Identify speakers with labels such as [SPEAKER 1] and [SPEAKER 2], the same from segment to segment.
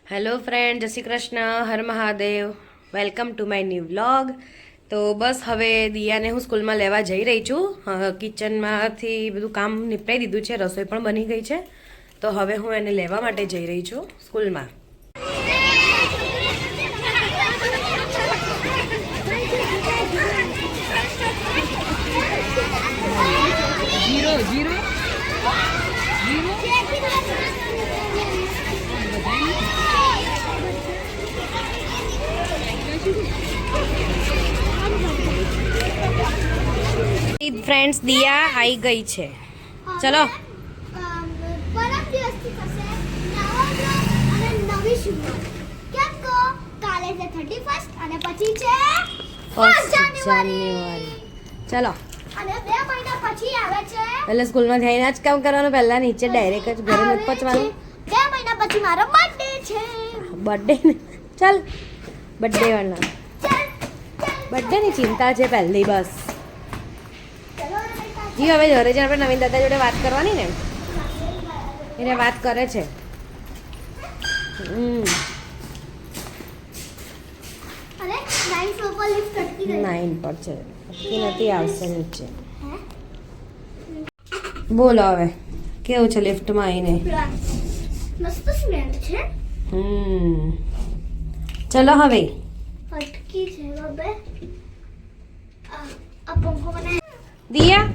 [SPEAKER 1] Hello friend, જય શ્રી કૃષ્ણ, હર Mahadev. Welcome to my new vlog. તો બસ હવે દિયાને હું સ્કૂલમાં લેવા જઈ રહી છું. કિચનમાંથી બધું કામ નિપટાઈ દીધું છે, રસોઈ પણ બની ગઈ છે. તો હવે હું એને લેવા માટે જઈ રહી છું સ્કૂલમાં. ફ્રેન્ડ્સ, દિયા આવી ગઈ છે. ચલો
[SPEAKER 2] પરમ દિવસથી થશે નવો બ્લોગ અને નવી શરૂઆત. કેમ કે કાલે છે 31st અને પછી છે 1 જાન્યુઆરી.
[SPEAKER 1] ચલો,
[SPEAKER 2] અને 2 મહિના પછી આવે છે
[SPEAKER 1] પહેલા સ્કૂલમાં જઈને જ કામ કરવાનું, પહેલા નીચે ડાયરેક્ટ જ ઘરે નથી પહોંચવાનું.
[SPEAKER 2] 2 મહિના પછી મારો બર્થડે છે.
[SPEAKER 1] બર્થડે ને ચાલ, બર્થડે વાળા બર્થડેની ચિંતા છે પહેલી. બસ જી, હવે ઘરે જઈને આપણે નવીન દાદા જોડે વાત કરવાની ને, એને વાત કરે છે.
[SPEAKER 2] અને 9 ફ્લોર પર લિફ્ટ અટકી ગઈ.
[SPEAKER 1] 9 પર છે, અટકી નથી, આવશે નીચે. બોલો હવે કેવું છે લિફ્ટમાં આવીને?
[SPEAKER 2] મસ્ત સ્મેલ છે.
[SPEAKER 1] ચલો હવે
[SPEAKER 2] અટકી છે બબે. આ પંખો મને
[SPEAKER 1] દિયા,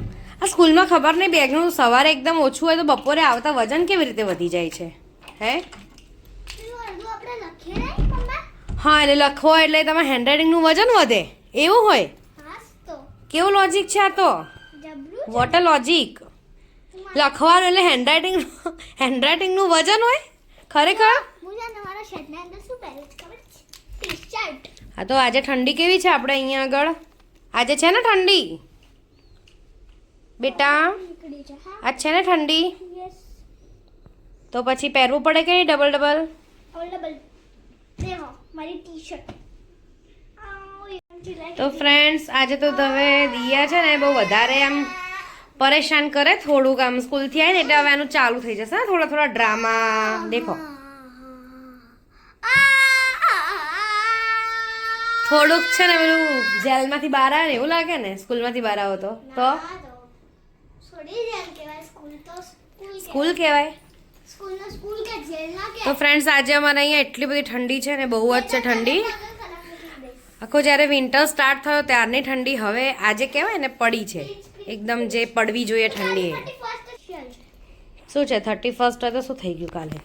[SPEAKER 1] આ સ્કૂલમાં ખબર નહીં, બેગનું સવારે એકદમ ઓછું હોય તો બપોરે આવતા વજન કેવી રીતે વધી જાય છે? હે,
[SPEAKER 2] આપણે લખીએ નહીં મમ્મા?
[SPEAKER 1] હા, એટલે લખો એટલે તમારા હેન્ડરાઇટિંગનું વજન વધે એવું હોય?
[SPEAKER 2] હાસ તો
[SPEAKER 1] કેવું લોજિક છે આ તો?
[SPEAKER 2] જબરું.
[SPEAKER 1] What a logic! લખવાનું એટલે હેન્ડરાઇટિંગનું વજન હોય ખરેખર?
[SPEAKER 2] મુજા તમારા શર્ટના અંદર શું પહેરે છે ખબર છે? ટી-શર્ટ.
[SPEAKER 1] હા, તો આજે ઠંડી કેવી છે આપણે અહીંયા આગળ? આજે છે ને ઠંડી બેટા?
[SPEAKER 2] નીકળી છે હા.
[SPEAKER 1] આજ છે ને ઠંડી?
[SPEAKER 2] યસ.
[SPEAKER 1] તો પછી પહેરવું પડે કે નહીં ડબલ ડબલ?
[SPEAKER 2] અવેલેબલ. દેખો મારી ટી-શર્ટ.
[SPEAKER 1] તો ફ્રેન્ડ્સ, આજે તો હવે દિયા છે ને બહુ વધારે આમ પરેશાન કરે થોડુંક, આમ સ્કૂલથી આવે ને એટલે હવે એનું ચાલુ થઈ જશે થોડા થોડા ડ્રામા. દેખો થોડુંક છે ને પેલું જેલમાંથી બહાર આવે ને એવું લાગે ને, સ્કૂલમાંથી બહાર આવો તો
[SPEAKER 2] છોડી જેલ કહેવાય. સ્કૂલ તો
[SPEAKER 1] સ્કૂલ કહેવાય.
[SPEAKER 2] સ્કૂલ કે જેલ ના કે.
[SPEAKER 1] તો ફ્રેન્ડ્સ, આજે અમારે અહીંયા એટલી બધી ઠંડી છે ને, બહુ જ છે ઠંડી. આખો જ્યારે વિન્ટર સ્ટાર્ટ થયો ત્યારની ઠંડી હવે આજે કહેવાય ને પડી છે એકદમ, જે પડવી જોઈએ ઠંડી. શું છે 31st હોય તો શું થઈ ગયું કાલે?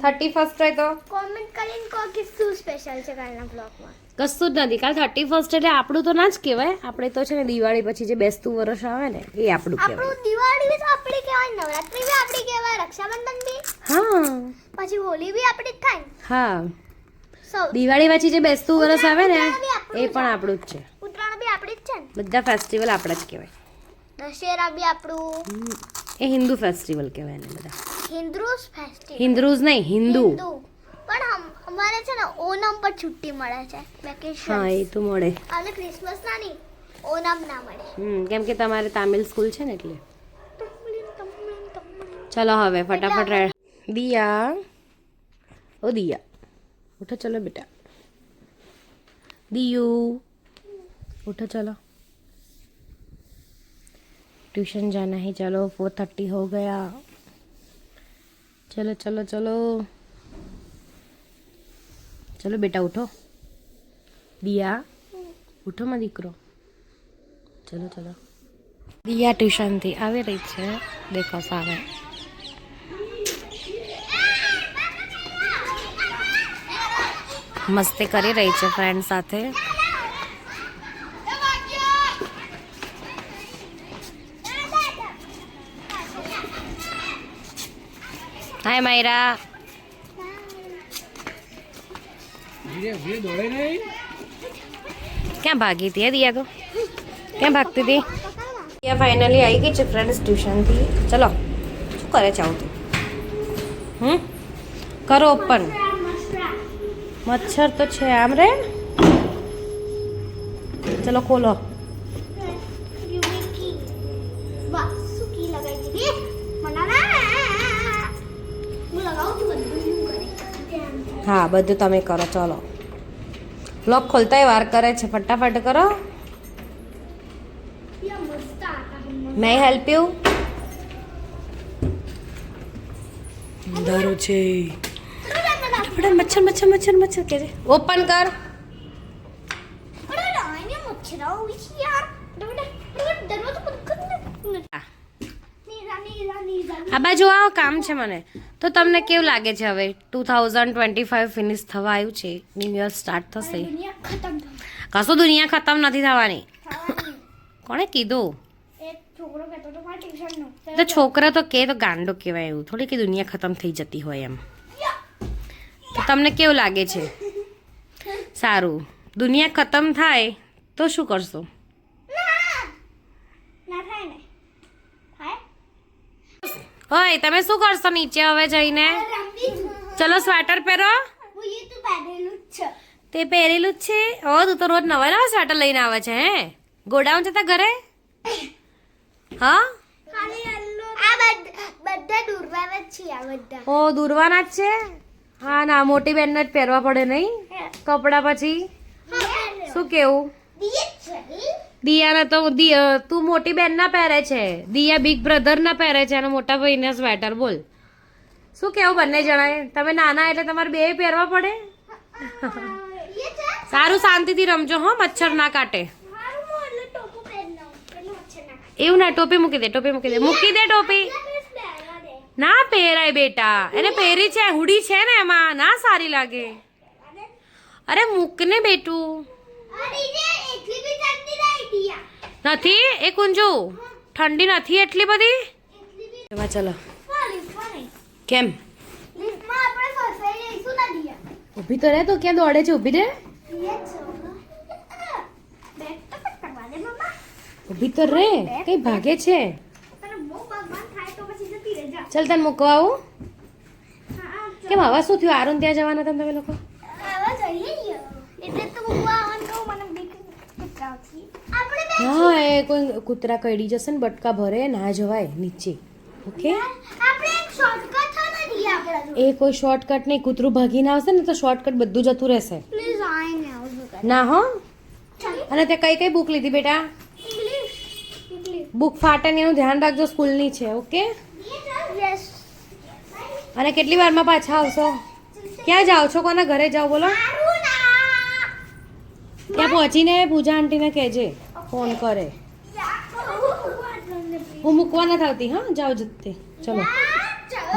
[SPEAKER 1] 31st હોય તો
[SPEAKER 2] કોમેન્ટ કરીને કહો કે શું સ્પેશિયલ છે કાલના બ્લોગમાં.
[SPEAKER 1] કશું જ નથી. કાલ 31st એટલે આપણું તો ના જ કહેવાય. આપણે તો છે ને દિવાળી પછી જે બેસતું વર્ષ આવે ને એ આપણું કહેવાય.
[SPEAKER 2] આપણું દિવાળી બી તો આપણી કહેવાય, નવરાત્રી બી આપણી કહેવાય, રક્ષાબંધન બી,
[SPEAKER 1] હા
[SPEAKER 2] પછી હોલી બી આપણી જ થાય.
[SPEAKER 1] હા,
[SPEAKER 2] સૌ
[SPEAKER 1] દિવાળી પછી જે બેસતું વર્ષ આવે ને એ પણ આપણું જ છે.
[SPEAKER 2] ઉત્તરાયણ બી આપણી જ છે ને.
[SPEAKER 1] બધા ફેસ્ટિવલ આપણા જ કહેવાય.
[SPEAKER 2] દશેરા બી આપણું.
[SPEAKER 1] એ હિન્દુ ફેસ્ટિવલ કહેવાય ને બધા.
[SPEAKER 2] હિન્દુસ ફેસ્ટિવલ.
[SPEAKER 1] હિન્દુઝ નહીં, હિન્દુ.
[SPEAKER 2] પણ અમારે છે ને ઓનમ પર છુટ્ટી મળે છે, વેકેશન.
[SPEAKER 1] હા, એ તો મળે.
[SPEAKER 2] અને ક્રિસમસ ના નહીં, ઓનમ ના મળે.
[SPEAKER 1] કેમ કે તમારે તામિલ સ્કૂલ છે ને એટલે. ચલો હવે ફટાફટ રેડ. દિયા, ઓ દિયા, ઉઠો ચલો બેટા. दियू उठो, चलो ट्यूशन जाना है. चलो 4:30 हो गया. चलो चलो चलो चलो बेटा उठो. दिया उठो मां दीकरो. चलो चलो. दिया ट्यूशन थी આવી રહી છે, દેખો સામે. મસ્તી કરી રહી છે ફ્રેન્ડ સાથે. હાય માયરા. ક્યાં ભાગી હતી દિયા? તો ક્યાં ભાગતી હતી? દિયા ફાઇનલી આવી ગઈ છે ફ્રેન્ડ્સ ટ્યુશનથી. ચલો, શું કરે છે આવું? કરો ઓપન. મચ્છર તો છે આમ રે. ચલો ખોલો.
[SPEAKER 2] વાહ, શું કી લગાઈ દીધી? મનાના હું લગાવું છું બધું કરે.
[SPEAKER 1] હા બધું તમે કરો ચલો લોક ખોલતાય વાર કરે છે ફટાફટ કરો
[SPEAKER 2] યા મસ્ત આટા
[SPEAKER 1] મે હેલ્પ યુ અંધારું છે ફટાફટ મચ્છર મચ્છર મચ્છર મચ્છર કે છે ઓપન કર
[SPEAKER 2] અરે આને મચ્છરા ઉડી યાર દરવાજો બંધ કર ને નીરા
[SPEAKER 1] આ બાજુ આવો કામ છે મને તો તમને કેવું લાગે છે હવે 2025 ફિનિશ થવા આવ્યું છે ન્યુ યર સ્ટાર્ટ થશે
[SPEAKER 2] દુનિયા ખતમ
[SPEAKER 1] કશું દુનિયા ખતમ નથી થવાની
[SPEAKER 2] થવાની
[SPEAKER 1] કોણે કીધું
[SPEAKER 2] એક છોકરો કહેતો તો મારા ટ્યુશન નો
[SPEAKER 1] તો છોકરા તો કે તો ગાંડો કહેવાય એવું થોડી કે દુનિયા ખતમ થઈ જતી હોય એમ તો તમને કેવું લાગે છે સારું દુનિયા ખતમ થાય તો શું કરશો
[SPEAKER 2] ના થાય ને થાય
[SPEAKER 1] ઓય તમે શું કરશો નીચે હવે જઈને
[SPEAKER 2] રમવી
[SPEAKER 1] ચલો સ્વેટર પહેરો
[SPEAKER 2] હું એ તો પહેરેલું જ છે
[SPEAKER 1] તે પહેરેલું જ છે ઓ તું તો રોજ નવા નવા સ્વેટર લઈને આવે છે હે ગોડાઉન છે તા ઘરે હા
[SPEAKER 2] ખાલી આ બધા દુર્વાના જ છે આ બધા
[SPEAKER 1] ઓ દૂરવાના જ છે હા ના મોટી બેનને જ પહેરવા પડે નહીં કપડાં પછી શું કેવું દિયાને તો તું મોટી બેન ના પહેરે છે દિયા બિગ બ્રધર ના પહેરે છે અને મોટા ભાઈને સ્વેટર બોલ શું કેવું બંને જણાએ તમે નાના એટલે તમારે બે પહેરવા પડે સારું શાંતિથી રમજો હો મચ્છર ના કાટે એવું ના ટોપી મૂકી દે મૂકી દે ટોપી ના પહેરાય બેટા એને પહેરી છે હુડી છે ને એમાં ના સારી લાગે અરે મૂક ને બેટું નથી એ કુંજુ ઠંડી નથી એટલી બધી એમાં ચલો કેમ ઊભી તો રહે તો ક્યાં દોડે છે ઊભી રહે ઊભી તો રહે કઈ ભાગે છે ચાલ તને મૂકવા આવું કેમ આવા શું થયું આરુન ત્યાં જવાના હતા તમે લોકો હા એ કોઈ કૂતરા કઈડી જશે ને બટકા ભરે ના જવાય નીચે ઓકે એ કોઈ શોર્ટકટ નહીં કૂતરું ભાગીને આવશે ને તો શોર્ટકટ બધું જતું રહેશે ના હો અને તે કઈ કઈ બુક લીધી બેટા બુક ફાટે ને એનું ધ્યાન રાખજો સ્કૂલની છે ઓકે અને કેટલી વારમાં પાછા આવશો ક્યાં જાઓ છો કોના ઘરે જાઓ બોલો ત્યાં પહોંચીને પૂજા આંટીને કહેજે ફોન કરે હું મૂકવા નથી આવતી હા જાઓ જતે ચલો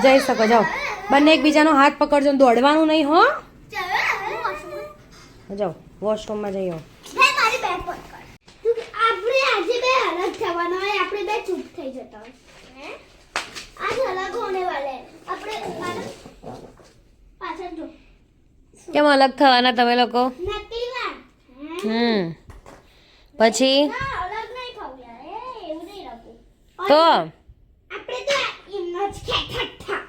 [SPEAKER 1] જઈ શકો જાઓ બંને એકબીજાનો હાથ પકડજો દોડવાનું નહીં હો જાઓ વોશરૂમમાં જઈ આવો
[SPEAKER 2] આપણે આજે બે અલગ થવાના હોય આપણે બે ચૂપ થઈ જતા હોય આજ અલગ હોને વાલે આપણે પાછળ જો
[SPEAKER 1] કેમ અલગ થવાના તમે લોકો
[SPEAKER 2] નકલીમાં
[SPEAKER 1] પછી
[SPEAKER 2] ના અલગ નહીં થવું યાર એવું નહીં રાખવું
[SPEAKER 1] તો
[SPEAKER 2] આપણે તો એમનો જ ખેઠઠા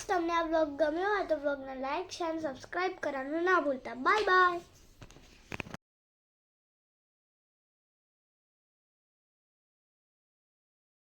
[SPEAKER 2] તમને આ વ્લોગ ગમ્યો હોય તો વ્લોગને લાઈક શેર સબસ્ક્રાઇબ કરવાનું ના ભૂલતા બાય બાય